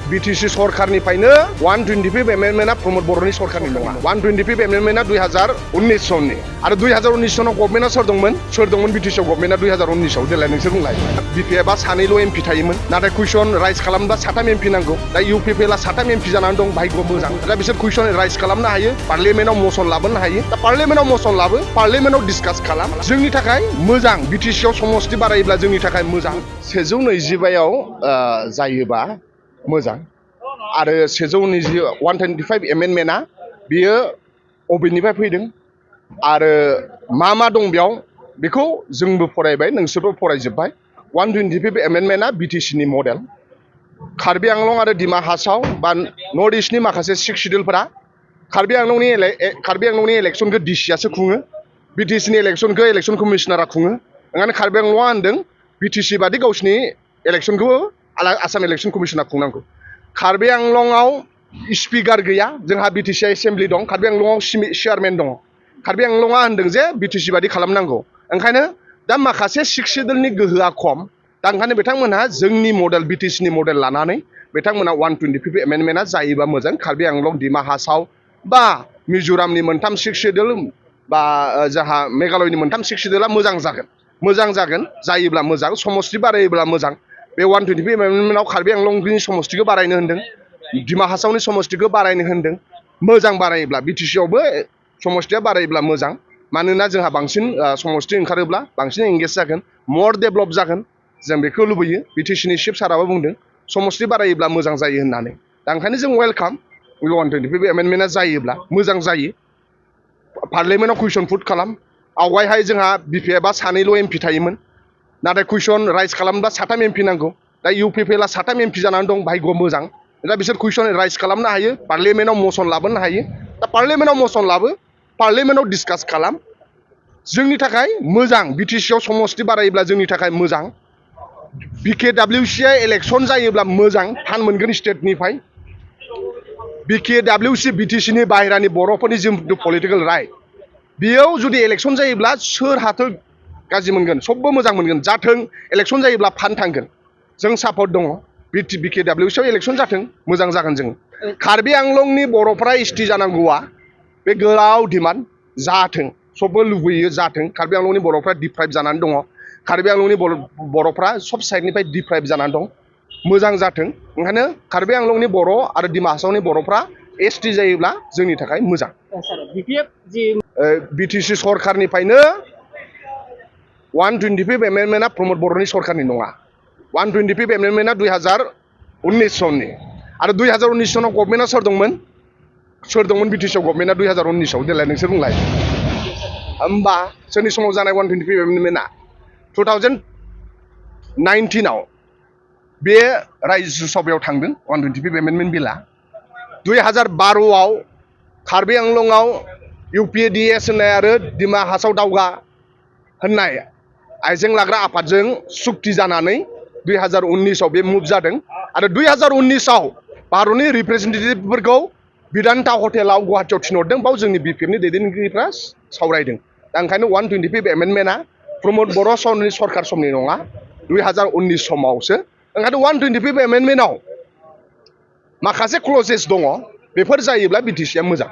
BTC सरकारनिफ्रायनो 125 एमेन्डमेन्टआ Pramod बर'नि सरकारनि नङा 125 एमेन्डमेन्टआ 2019 सननि आरो 2019 सनाव गभर्नमेन्टआ सोर दंमोन BTC गभर्नमेन्टआ 2019 आव देलाय नोंसोर बुंलाय BPF आ सानैल' MP थायोमोन नाथाय कुइसन राइज खालामब्ला 3 MP नांगौ दा UPPL आ 3 MP जानानै दं भाग्य मोजां दा बिसोर कुइसन राइज खालामनो हायो पार्लियामेन्टआव मसन लाबोनो हायो दा पार्लियामेन्टआव मसन लाबो पार्लियामेन्टआव डिसकास खालाम जोंनि थाखाय मोजां BTC आव समस्ति बारायोब्ला जोंनि थाखाय मोजां 125 आव जायोबा मोजां आरो 125 एमेन्डमेन्टआ बियो अबेनिफ्राय फैदों आरो मा दं बेयाव बेखौ जोंबो फरायबाय नोंसोरबो फरायजोबबाय 125 एमेन्डमेन्टआ BTC नि मडेल कार्बि आंलं आरो डिमा हासाव बा नर्थ इस्टनि माखासे 6 शिड्युलफोरा कार्बि आंलंनि इलेक्सनखौ DC आसो खुङो BTC नि इलेक्सनखौ इलेक्सन कमिशनारा खुङो ओंखायनो कार्बि आंलंआ होनदों BTC बादि गावसिनि इलेक्सनखौ आसाम इलेक्सन कमिशना खुंनांगौ कार्बि आंलंआव स्पिकार गैया जोंहा BTC एसेम्बलि दं कार्बि आंलंआव चेयारमेन दं कार्बि आंलंआ होनदों जे BTC बादि खालामनांगौ ओंखायनो दा माखासे 6 शिड्युलनि गोहोआ खम दा ओंखायनो बिथांमोनहा जोंनि मडेल BTC नि मडेल लानानै बिथांमोना 125 एमेन्डमेन्टआ जायोबा मोजां कार्बि आंलं डिमा हासाव बा मिजोरामनि मोनथाम 6 शिड्युल बा जाहा मेघालयनि मोनथाम 6 शिड्युलआ मोजां जागोन जायोब्ला मोजां समस्ति बारायोब्ला मोजां बे 125 एमेन्डमेन्टआव कार्बि आंलंनि समस्तिखौ बारायनो होनदों डिमा हासावनि समस्तिखौ बारायनो होनदों मोजां बारायोब्ला BTC आवबो समस्तिया बारायोब्ला मोजां मानोना जोंहा बांसिन समस्ति ओंखारोब्ला बांसिन एंगेज जागोन मर डेभेलप जागोन जों बेखौ लुबैयो BTC नि चिफ साराबो बुंदों समस्ति बारायोब्ला मोजां जायो होननानै दा ओंखायनो जों वेलकाम 125 एमेन्डमेन्टआ जायोब्ला मोजां जायो पार्लियामेन्टआव कुइसन पुट खालाम आवगायहाय जोंहा BPF आ सानैल' MP थायोमोन नाथाय कुइसन राइज खालामब्ला 3 MP नांगौ दा UPPL आ 3 MP जानानै दं भाग्य मोजां दा बिसोर कुइसन राइज खालामनो हायो पार्लियामेन्टआव मसन लाबोनो हायो दा पार्लियामेन्टआव मसन लाबो पार्लियामेन्टआव डिसकास खालाम जोंनि थाखाय मोजां BTC आव समस्ति बारायोब्ला जोंनि थाखाय मोजां BKWC आ इलेक्सन जायोब्ला मोजां फान्ड मोनगोन स्टेटनिफ्राय BKWC BTC नि बाहेरानि बर'फोरनि जिथु पलिटिकेल राइट बेयाव जुदि इलेक्सन जायोब्ला सोर हाथो गाज्रि मोनगोन सबबो मोजां मोनगोन जाथों इलेक्सन जायोब्ला फान्ड थांगोन जों सापर्ट दङ BKWC आव इलेक्सन जाथों मोजां जागोन जों कार्बि आंलंनि बर'फ्रा ST जानांगौआ बे गोलाव डिमान्ड जाथों सबबो लुबैयो जाथों कार्बि आंलंनि बर'फ्रा डिप्राइभ जानानै दङ कार्बि आंलंनि बर'फ्रा सब साइडनिफ्राय डिप्राइभ जानानै दं मोजां जाथों ओंखायनो कार्बि आंलंनि बर' आरो डिमा हासावनि बर'फ्रा ST जायोब्ला जोंनि थाखाय मोजां BTC सरकारनिफ्रायनो 125 एमेन्डमेन्टआ प्रमोद बर'नि सरकारनि नङा 125 एमेन्डमेन्टआ 2019 सननि आरो 2019 सनाव गभर्नमेन्टआ सोर दंमोन BTC गभर्नमेन्टआ 2019 आव देलाय नोंसोर बुंलाय होमबा सोरनि समाव जानाय 125 एमेन्डमेन्टआ 2019 आव बे रायजो सभायाव थांदों 125 एमेन्डमेन्ट बिलआ 2012 आव कार्बि आंलंआव UPDS होननाय आरो डिमा हासाव दावगा होननाय आइजें लाग्रा आफादजों सुक्ति जानानै 2019 आव बे मुभ जादों आरो 2019 आव भारतनि रिप्रेजेन्टेटिभफोरखौ बिदान्ता हटेलाव गुवाहाटीयाव थिनहरदों बाव जोंनि BPF नि दैदेनगिरिफ्रा सावरायदों दा ओंखायनो 125 एमेन्डमेन्टआ प्रमोद बर' सरकार समनि नङा 2019 समावसो ओंखायनो 125 एमेन्डमेन्टआव माखासे क्लजेस दङ बेफोर जायोब्ला BTC आ मोजां